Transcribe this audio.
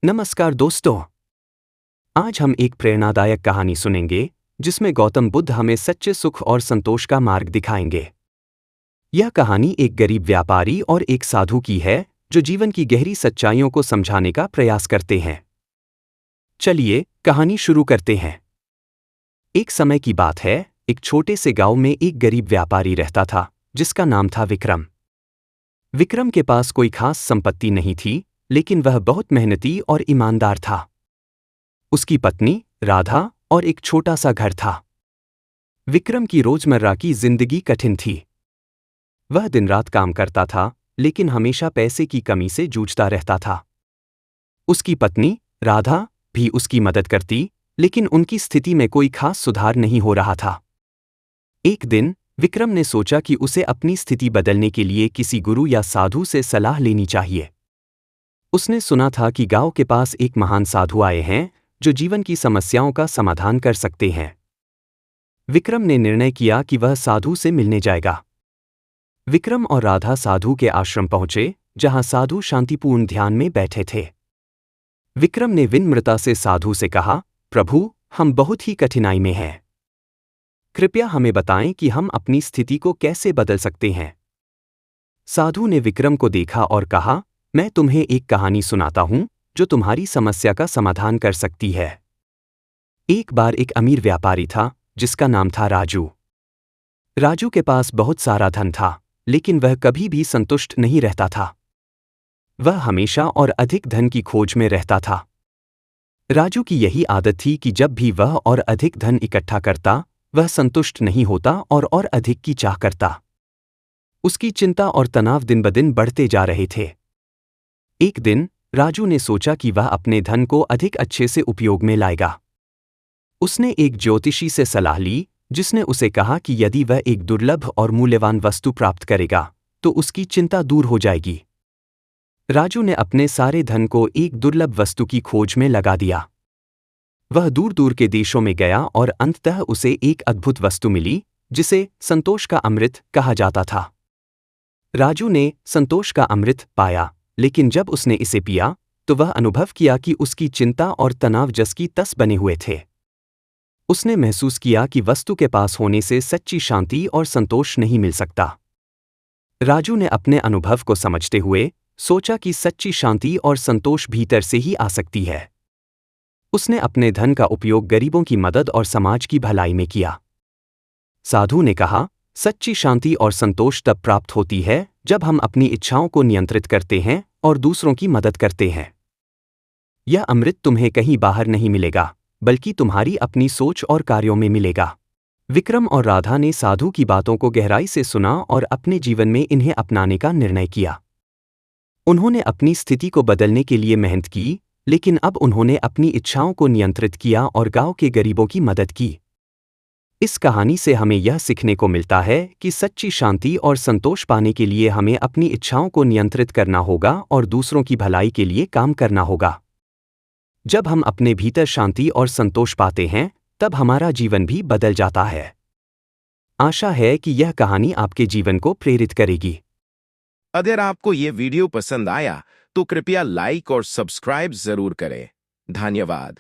नमस्कार दोस्तों। आज हम एक प्रेरणादायक कहानी सुनेंगे जिसमें गौतम बुद्ध हमें सच्चे सुख और संतोष का मार्ग दिखाएंगे। यह कहानी एक गरीब व्यापारी और एक साधु की है जो जीवन की गहरी सच्चाइयों को समझाने का प्रयास करते हैं। चलिए कहानी शुरू करते हैं। एक समय की बात है, एक छोटे से गांव में एक गरीब व्यापारी रहता था जिसका नाम था विक्रम। विक्रम के पास कोई खास संपत्ति नहीं थी, लेकिन वह बहुत मेहनती और ईमानदार था। उसकी पत्नी राधा और एक छोटा सा घर था। विक्रम की रोजमर्रा की जिंदगी कठिन थी। वह दिन रात काम करता था, लेकिन हमेशा पैसे की कमी से जूझता रहता था। उसकी पत्नी राधा भी उसकी मदद करती, लेकिन उनकी स्थिति में कोई खास सुधार नहीं हो रहा था। एक दिन विक्रम ने सोचा कि उसे अपनी स्थिति बदलने के लिए किसी गुरु या साधु से सलाह लेनी चाहिए। उसने सुना था कि गांव के पास एक महान साधु आए हैं जो जीवन की समस्याओं का समाधान कर सकते हैं। विक्रम ने निर्णय किया कि वह साधु से मिलने जाएगा। विक्रम और राधा साधु के आश्रम पहुंचे, जहां साधु शांतिपूर्ण ध्यान में बैठे थे। विक्रम ने विनम्रता से साधु से कहा, प्रभु, हम बहुत ही कठिनाई में हैं। कृपया हमें बताएं कि हम अपनी स्थिति को कैसे बदल सकते हैं। साधु ने विक्रम को देखा और कहा, मैं तुम्हें एक कहानी सुनाता हूं जो तुम्हारी समस्या का समाधान कर सकती है। एक बार एक अमीर व्यापारी था जिसका नाम था राजू। राजू के पास बहुत सारा धन था, लेकिन वह कभी भी संतुष्ट नहीं रहता था। वह हमेशा और अधिक धन की खोज में रहता था। राजू की यही आदत थी कि जब भी वह और अधिक धन इकट्ठा करता, वह संतुष्ट नहीं होता और अधिक की चाह करता। उसकी चिंता और तनाव दिन ब दिन बढ़ते जा रहे थे। एक दिन राजू ने सोचा कि वह अपने धन को अधिक अच्छे से उपयोग में लाएगा। उसने एक ज्योतिषी से सलाह ली, जिसने उसे कहा कि यदि वह एक दुर्लभ और मूल्यवान वस्तु प्राप्त करेगा तो उसकी चिंता दूर हो जाएगी। राजू ने अपने सारे धन को एक दुर्लभ वस्तु की खोज में लगा दिया। वह दूर दूर के देशों में गया और अंततः उसे एक अद्भुत वस्तु मिली जिसे संतोष का अमृत कहा जाता था। राजू ने संतोष का अमृत पाया, लेकिन जब उसने इसे पिया तो वह अनुभव किया कि उसकी चिंता और तनाव जस की तस बने हुए थे। उसने महसूस किया कि वस्तु के पास होने से सच्ची शांति और संतोष नहीं मिल सकता। राजू ने अपने अनुभव को समझते हुए सोचा कि सच्ची शांति और संतोष भीतर से ही आ सकती है। उसने अपने धन का उपयोग गरीबों की मदद और समाज की भलाई में किया। साधु ने कहा, सच्ची शांति और संतोष तब प्राप्त होती है जब हम अपनी इच्छाओं को नियंत्रित करते हैं और दूसरों की मदद करते हैं। यह अमृत तुम्हें कहीं बाहर नहीं मिलेगा, बल्कि तुम्हारी अपनी सोच और कार्यों में मिलेगा। विक्रम और राधा ने साधु की बातों को गहराई से सुना और अपने जीवन में इन्हें अपनाने का निर्णय किया। उन्होंने अपनी स्थिति को बदलने के लिए मेहनत की, लेकिन अब उन्होंने अपनी इच्छाओं को नियंत्रित किया और गांव के गरीबों की मदद की। इस कहानी से हमें यह सीखने को मिलता है कि सच्ची शांति और संतोष पाने के लिए हमें अपनी इच्छाओं को नियंत्रित करना होगा और दूसरों की भलाई के लिए काम करना होगा। जब हम अपने भीतर शांति और संतोष पाते हैं, तब हमारा जीवन भी बदल जाता है। आशा है कि यह कहानी आपके जीवन को प्रेरित करेगी। अगर आपको ये वीडियो पसंद आया तो कृपया लाइक और सब्सक्राइब जरूर करें। धन्यवाद।